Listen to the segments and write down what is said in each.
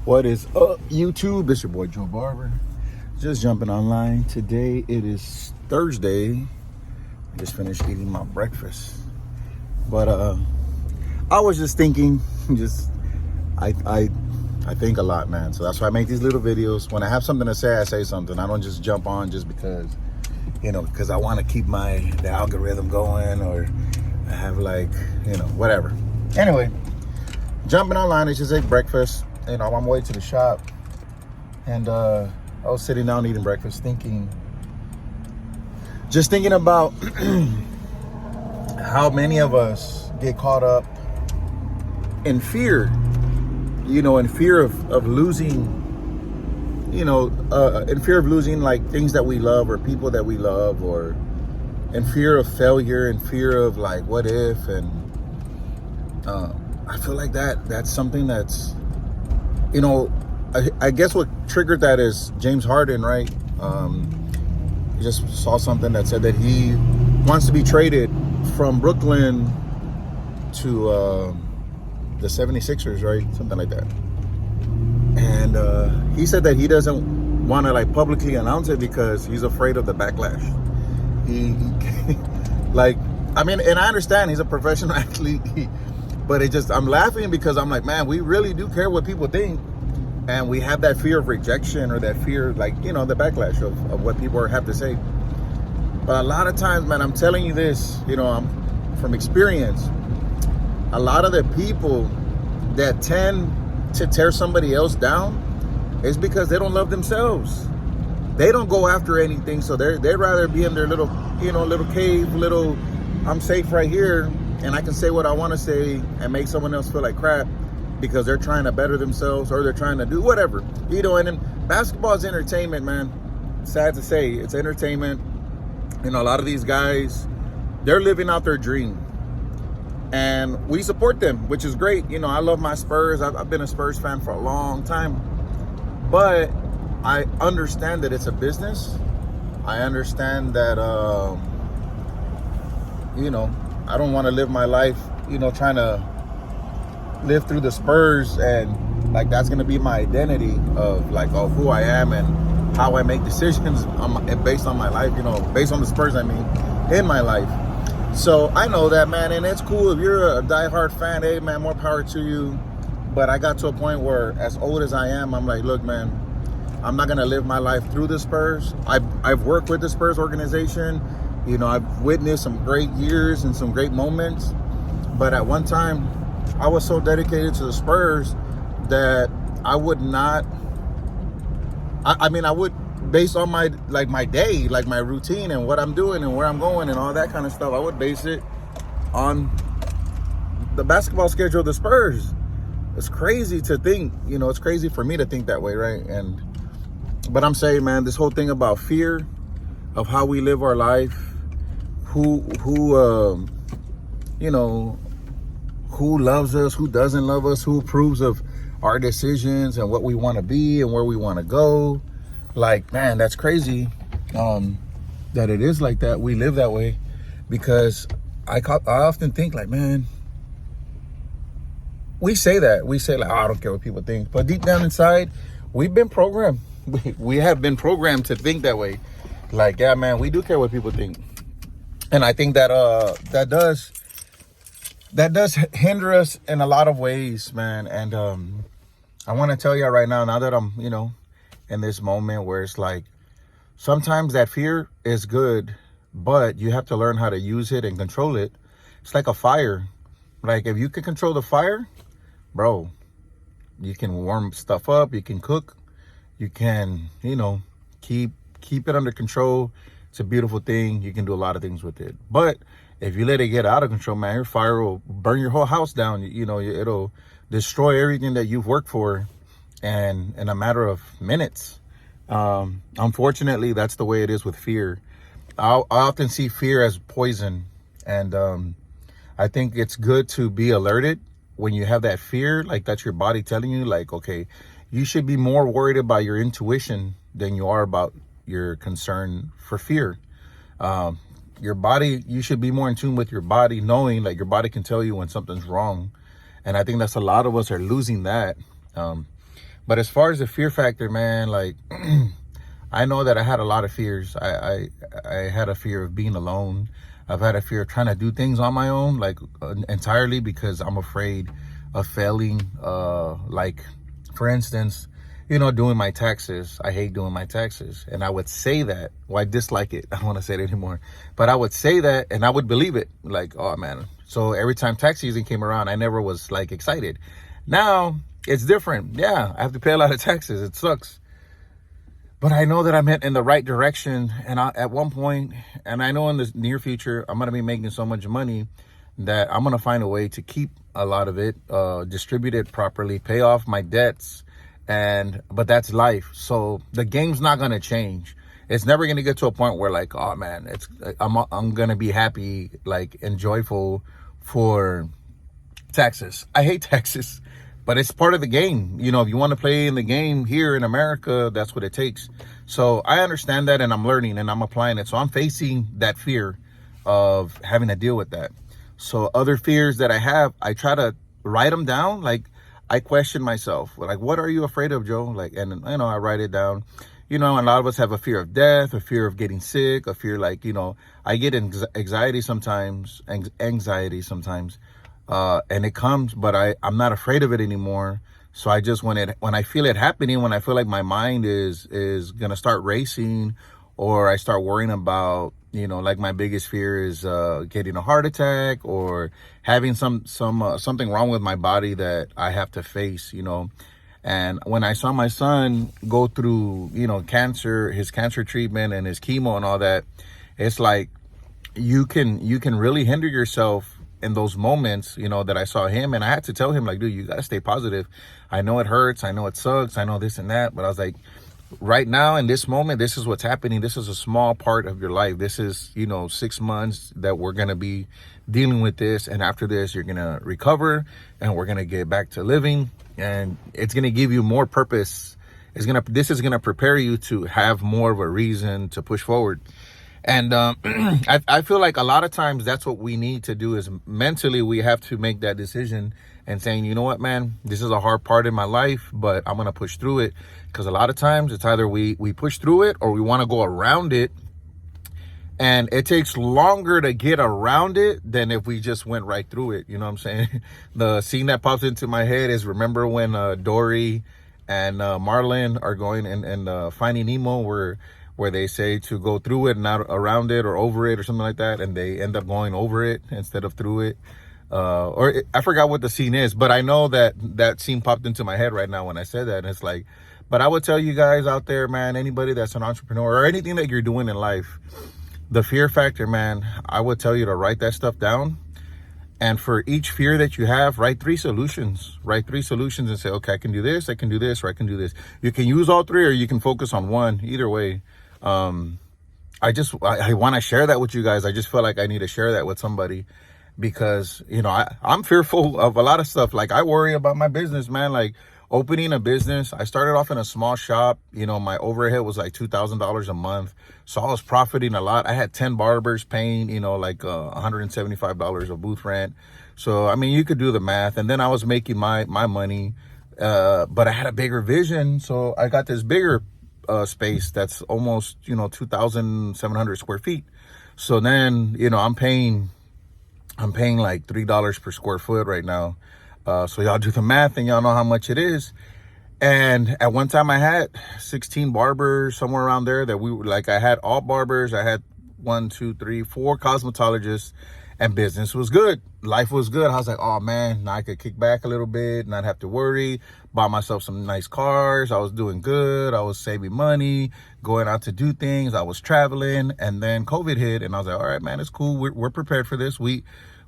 What is up, YouTube? It's your boy Joe Barber. Just jumping online. Today it is Thursday. I just finished eating my breakfast. But I was just thinking, I think a lot, man. So that's why I make these little videos. When I have something to say, I say something. I don't just jump on just because, because I want to keep the algorithm going, or I have whatever. Anyway, jumping online, I just ate breakfast. I'm on my way to the shop, and I was sitting down eating breakfast, thinking about how many of us get caught up in fear, in fear of losing, in fear of losing like things that we love or people that we love, or in fear of failure, in fear of like what if, and I feel like that's something that's, I guess what triggered that is James Harden, right? I just saw something that said that he wants to be traded from Brooklyn to the 76ers, right? Something like that. And he said that he doesn't want to like publicly announce it because he's afraid of the backlash. He and I understand he's a professional athlete. But I'm laughing because I'm like, man, we really do care what people think. And we have that fear of rejection, or that fear, the backlash of what people have to say. But a lot of times, man, I'm telling you this, I'm from experience. A lot of the people that tend to tear somebody else down is because they don't love themselves. They don't go after anything. So they'd rather be in their little cave, I'm safe right here, and I can say what I want to say and make someone else feel like crap because they're trying to better themselves, or they're trying to do whatever, and then basketball is entertainment, man. Sad to say, it's entertainment. A lot of these guys, they're living out their dream, and we support them, which is great. I love my Spurs. I've been a Spurs fan for a long time, but I understand that it's a business. I understand that, I don't want to live my life, trying to live through the Spurs, and that's going to be my identity of who I am and how I make decisions based on my life, based on the Spurs, in my life. So I know that, man, and it's cool. If you're a diehard fan, hey, man, more power to you. But I got to a point where, as old as I am, I'm like, look, man, I'm not going to live my life through the Spurs. I've worked with the Spurs organization. I've witnessed some great years and some great moments. But at one time, I was so dedicated to the Spurs that I would not, I would, based on my day, my routine and what I'm doing and where I'm going and all that kind of stuff, I would base it on the basketball schedule of the Spurs. It's crazy to think, it's crazy for me to think that way, right? But I'm saying, man, this whole thing about fear of how we live our life, who loves us, who doesn't love us, who approves of our decisions and what we want to be and where we want to go. Man, that's crazy that it is like that. We live that way, because I often think man, we say that. We say I don't care what people think. But deep down inside, we've been programmed. We have been programmed to think that way. Yeah, man, we do care what people think. And I think that that does hinder us in a lot of ways, man. And I want to tell you right now that I'm, in this moment where it's sometimes that fear is good, but you have to learn how to use it and control it. It's like a fire. If you can control the fire, bro, you can warm stuff up, you can cook, you can, keep it under control. It's a beautiful thing. You can do a lot of things with it. But if you let it get out of control, man, your fire will burn your whole house down. It'll destroy everything that you've worked for, and in a matter of minutes. Unfortunately, that's the way it is with fear. I often see fear as poison, and I think it's good to be alerted when you have that fear, that's your body telling you, okay, you should be more worried about your intuition than you are about your concern for fear. Your body, you should be more in tune with your body, knowing your body can tell you when something's wrong. And I think that's a lot of us are losing that. But as far as the fear factor, man, like I know that I had a lot of fears. I had a fear of being alone. I've had a fear of trying to do things on my own, like entirely, because I'm afraid of failing. Like, for instance, doing my taxes. I hate doing my taxes. And I would say that. Well, I dislike it. I don't want to say it anymore. But I would say that and I would believe it. Like, oh, man. So every time tax season came around, I never was like excited. Now it's different. Yeah, I have to pay a lot of taxes. It sucks. But I know that I'm in the right direction. And at one point, and I know in the near future, I'm going to be making so much money that I'm going to find a way to keep a lot of it, distribute it properly, pay off my debts. But that's life. So the game's not going to change. It's never going to get to a point where like, oh man, I'm going to be happy, like, and joyful for taxes. I hate taxes. But it's part of the game. If you want to play in the game here in America, that's what it takes. So I understand that, and I'm learning and I'm applying it. So I'm facing that fear of having to deal with that. So other fears that I have, I try to write them down. Like, I question myself. Like, what are you afraid of, Joe? Like, and I write it down. And a lot of us have a fear of death, a fear of getting sick, a fear like, I get anxiety sometimes, and it comes, but I'm not afraid of it anymore. So I just, when I feel it happening, when I feel like my mind is going to start racing, or I start worrying about, like my biggest fear is getting a heart attack or having something wrong with my body that I have to face, And when I saw my son go through, his cancer treatment and his chemo and all that, it's like you can really hinder yourself in those moments, that I saw him. And I had to tell him, like, dude, you got to stay positive. I know it hurts. I know it sucks. I know this and that. But I was like, right now in this moment, this is what's happening. This is a small part of your life. This is, 6 months that we're going to be dealing with this. And after this, you're going to recover and we're going to get back to living. And it's going to give you more purpose. This is going to prepare you to have more of a reason to push forward. And I feel like a lot of times that's what we need to do is mentally we have to make that decision and saying, you know what, man, this is a hard part in my life, but I'm going to push through it. Because a lot of times it's either we push through it or we want to go around it. And it takes longer to get around it than if we just went right through it. You know what I'm saying? The scene that pops into my head is, remember when Dory and Marlin are going and Finding Nemo, where they say to go through it, not around it or over it or something like that. And they end up going over it instead of through it. I forgot what the scene is, but I know that scene popped into my head right now when I said that. And it's like, but I would tell you guys out there, man, anybody that's an entrepreneur or anything that you're doing in life, the fear factor, man, I would tell you to write that stuff down. And for each fear that you have, write 3 solutions. Write 3 solutions and say, okay, I can do this, or I can do this. You can use all 3 or you can focus on one. Either way. I want to share that with you guys. I just feel like I need to share that with somebody because, I'm fearful of a lot of stuff. Like, I worry about my business, man. Like, opening a business, I started off in a small shop. My overhead was like $2,000 a month. So I was profiting a lot. I had 10 barbers paying, like $175 of booth rent. So, I mean, you could do the math. And then I was making my money. But I had a bigger vision. So I got this bigger space that's almost, 2,700 square feet. So then, I'm paying like $3 per square foot right now. So y'all do the math and y'all know how much it is. And at one time I had 16 barbers, somewhere around there, that I had all barbers. I had 4 cosmetologists, and business was good. Life was good. I was like, oh man, now I could kick back a little bit, not have to worry, buy myself some nice cars. I was doing good. I was saving money, going out to do things. I was traveling, and then COVID hit, and I was like, all right, man, it's cool. We're prepared for this. We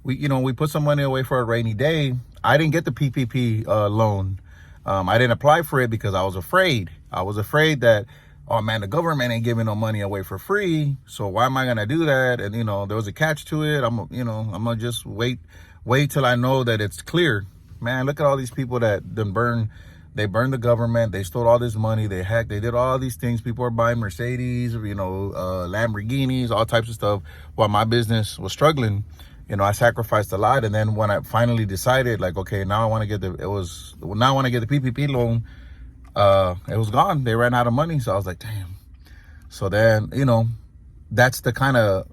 put some money away for a rainy day. I didn't get the PPP loan. I didn't apply for it because I was afraid. I was afraid that, oh man, the government ain't giving no money away for free. So why am I going to do that? And, there was a catch to it. I'm going to just wait till I know that it's clear. Man, look at all these people that they burned the government. They stole all this money. They hacked. They did all these things. People are buying Mercedes, Lamborghinis, all types of stuff while my business was struggling. I sacrificed a lot. And then when I finally decided, like, okay, now I want to get the PPP loan, it was gone. They ran out of money. So I was like, damn. So then, that's the kind of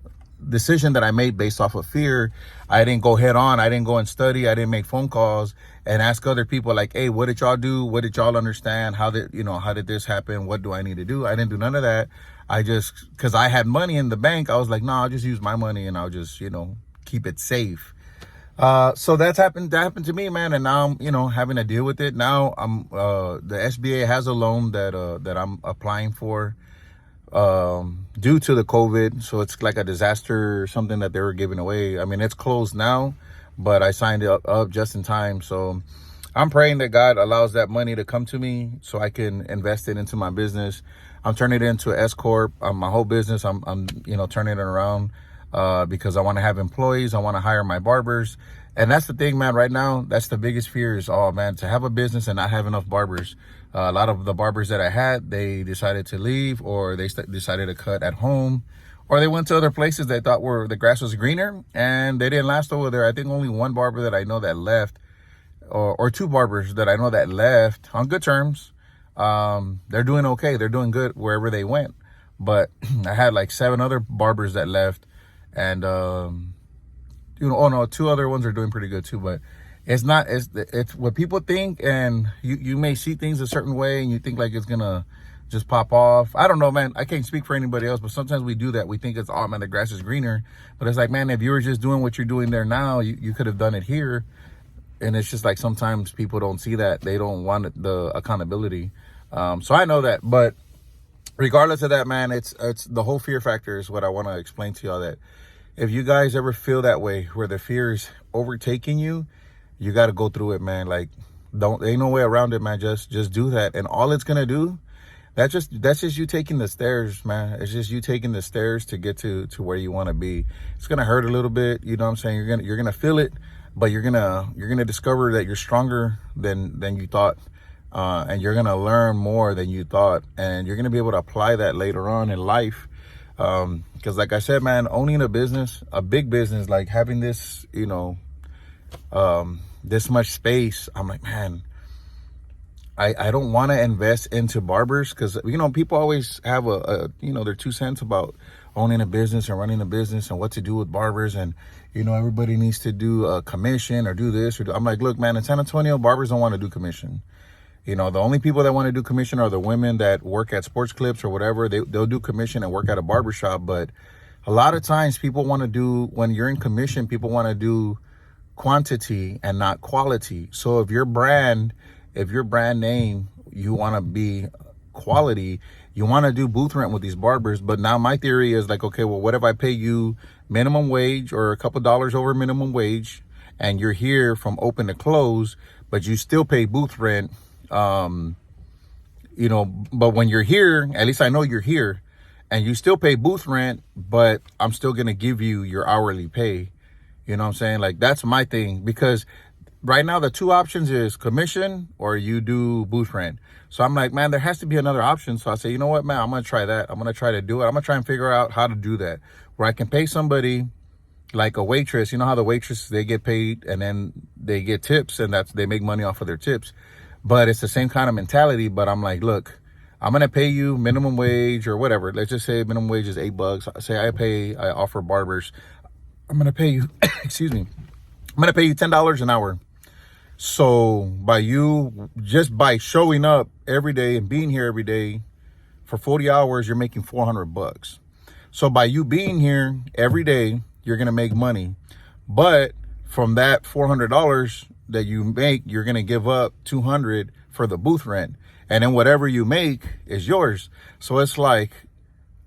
decision that I made based off of fear. I didn't go head on. I didn't go and study. I didn't make phone calls and ask other people like, hey, what did y'all do? What did y'all understand? How did this happen? What do I need to do? I didn't do none of that. I just, cause I had money in the bank, I was like, no, I'll just use my money and I'll just, keep it safe. So that happened to me, man. And now I'm, having to deal with it. Now the SBA has a loan that I'm applying for, due to the COVID. So it's like a disaster, something that they were giving away. I mean, it's closed now, but I signed it up just in time. So I'm praying that God allows that money to come to me so I can invest it into my business. I'm turning it into an S Corp. My whole business, I'm turning it around, because I want to have employees. I want to hire my barbers. And that's the thing, man. Right now, that's the biggest fear is, oh man, to have a business and not have enough barbers. A lot of the barbers that I had, they decided to leave, or they decided to cut at home, or they went to other places they thought the grass was greener, and they didn't last over there. I think only one barber that I know that left, or two barbers that I know that left on good terms. They're doing okay. They're doing good wherever they went. But I had like 7 other barbers that left, and oh no, 2 other ones are doing pretty good too. But it's what people think, and you may see things a certain way and you think like it's gonna just pop off. I don't know, man. I can't speak for anybody else, but sometimes we do that. We think it's, oh man, the grass is greener. But it's like, man, if you were just doing what you're doing there now, you could have done it here. And it's just like sometimes people don't see that. They don't want the accountability. So I know that. But regardless of that, man, it's the whole fear factor is what I want to explain to y'all. That if you guys ever feel that way, where the fear is overtaking you, you got to go through it, man. Like, ain't no way around it, man. Just do that. And all it's going to do, that's just you taking the stairs, man. It's just you taking the stairs to get to where you want to be. It's going to hurt a little bit. You know what I'm saying? You're going to feel it, but you're going to discover that you're stronger than you thought. And you're going to learn more than you thought. And you're going to be able to apply that later on in life. Because like I said, man, owning a business, a big business, like having this, this much space, I'm like, man, I don't want to invest into barbers because, people always have their 2 cents about owning a business and running a business and what to do with barbers. And, everybody needs to do a commission or do this. I'm like, look, man, in San Antonio, barbers don't want to do commission. The only people that want to do commission are the women that work at sports clips or whatever. They'll do commission and work at a barbershop. But a lot of times people want to do, when you're in commission, people want to do quantity and not quality. So if your brand name, you want to be quality, you want to do booth rent with these barbers. But now my theory is like, okay, well, what if I pay you minimum wage or a couple dollars over minimum wage, and you're here from open to close, but you still pay booth rent? But when you're here, at least I know you're here, and you still pay booth rent, but I'm still going to give you your hourly pay. You know what I'm saying? Like, that's my thing, because right now the 2 options is commission or you do booth rent. So I'm like, man, there has to be another option. So I say, you know what, man, I'm going to try that. I'm going to try to do it. I'm going to try and figure out how to do that, where I can pay somebody like a waitress. You know how the waitresses, they get paid and then they get tips, and they make money off of their tips. But it's the same kind of mentality. But I'm like, look, I'm going to pay you minimum wage or whatever. Let's just say minimum wage is $8. Say I offer barbers, I'm going to pay you, excuse me, I'm going to pay you $10 an hour. So just by showing up every day and being here every day for 40 hours, you're making $400. So by you being here every day, you're going to make money. But from that $400 that you make, you're going to give up $200 for the booth rent. And then whatever you make is yours. So it's like,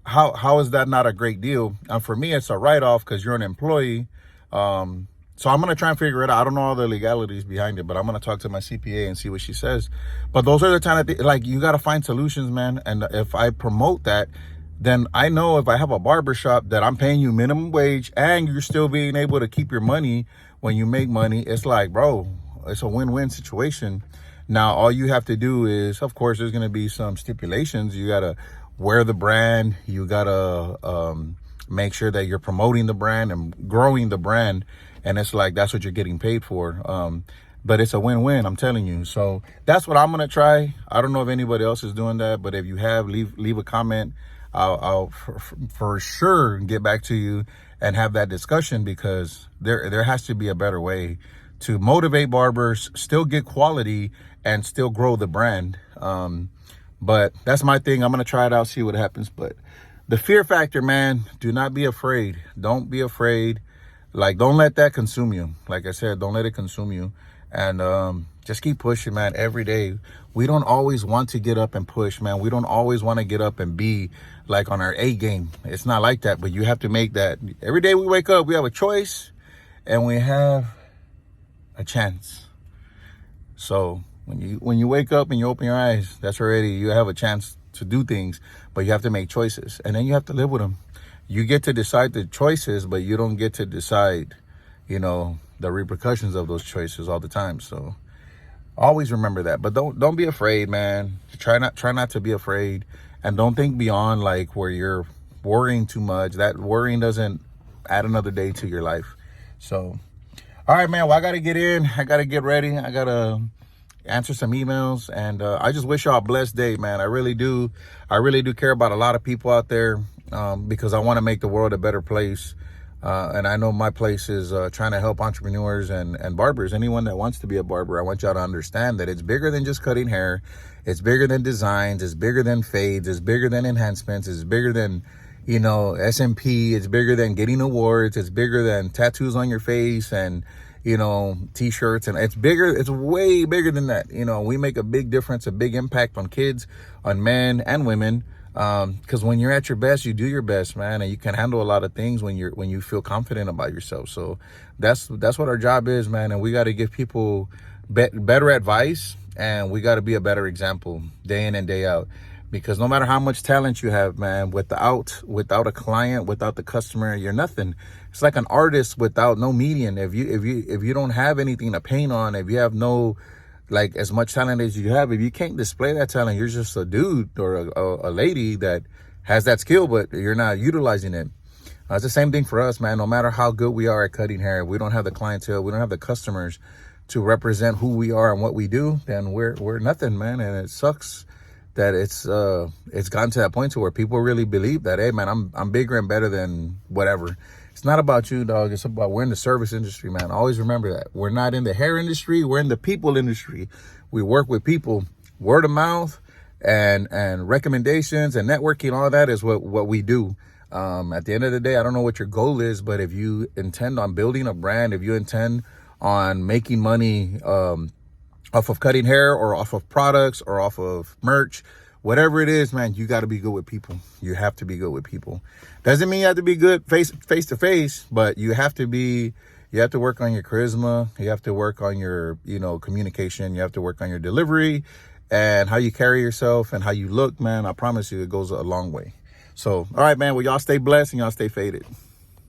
how is that not a great deal? And for me, it's a write-off because you're an employee. So I'm going to try and figure it out. I don't know all the legalities behind it, but I'm going to talk to my CPA and see what she says. But those are the kind of things, like, you got to find solutions, man. And if I promote that, then I know if I have a barbershop that I'm paying you minimum wage and you're still being able to keep your money when you make money, it's like, bro, it's a win-win situation. Now, all you have to do is, of course, there's going to be some stipulations. You got to wear the brand. You got to make sure that you're promoting the brand and growing the brand. And it's like, that's what you're getting paid for. but it's a win-win, I'm telling you. So that's what I'm gonna try. I don't know if anybody else is doing that, but if you have, leave a comment. I'll for sure get back to you and have that discussion, because there has to be a better way to motivate barbers, still get quality, and still grow the brand. But that's my thing. I'm gonna try it out, see what happens. But the fear factor, man, do not be afraid. Don't be afraid. Like, don't let that consume you. Like I said, don't let it consume you. And just keep pushing, man, every day. We don't always want to get up and push, man. We don't always want to get up and be like on our A game. It's not like that, but you have to make that. Every day we wake up, we have a choice and we have a chance. So when you wake up and you open your eyes, that's already, you have a chance to do things, but you have to make choices, and then you have to live with them. You get to decide the choices, but you don't get to decide, the repercussions of those choices all the time. So always remember that. But don't be afraid, man. Try not to be afraid, and don't think beyond like where you're worrying too much. That worrying doesn't add another day to your life. So all right, man. Well, I gotta get in. I gotta get ready. I gotta answer some emails, and I just wish y'all a blessed day, man. I really do care about a lot of people out there, because I want to make the world a better place, and I know my place is trying to help entrepreneurs and barbers. Anyone that wants to be a barber, I want y'all to understand that it's bigger than just cutting hair. It's bigger than designs. It's bigger than fades. It's bigger than enhancements. It's bigger than SMP. It's bigger than getting awards. It's bigger than tattoos on your face and t-shirts, and it's bigger. It's way bigger than that. We make a big difference, a big impact on kids, on men and women, because when you're at your best, you do your best, man, and you can handle a lot of things when you feel confident about yourself. So that's what our job is, man, and we got to give people better advice, and we got to be a better example day in and day out. Because no matter how much talent you have, man, without a client, without the customer, you're nothing. It's like an artist without no medium. If you don't have anything to paint on, if you have no, like, as much talent as you have, if you can't display that talent, you're just a dude or a lady that has that skill, but you're not utilizing it. It's the same thing for us, man. No matter how good we are at cutting hair, if we don't have the clientele, we don't have the customers to represent who we are and what we do, then we're nothing, man. And it sucks that it's gotten to that point to where people really believe that, hey, man, I'm bigger and better than whatever. It's not about you, dog. It's about, we're in the service industry, man. Always remember that. We're not in the hair industry. We're in the people industry. We work with people. Word of mouth and recommendations and networking, all that is what we do. At the end of the day, I don't know what your goal is, but if you intend on building a brand, if you intend on making money off of cutting hair or off of products or off of merch, whatever it is, man, you got to be good with people. You have to be good with people. Doesn't mean you have to be good face to face, but you have to work on your charisma. You have to work on your, communication. You have to work on your delivery and how you carry yourself and how you look, man. I promise you, it goes a long way. So, all right, man. Well, y'all stay blessed and y'all stay faded.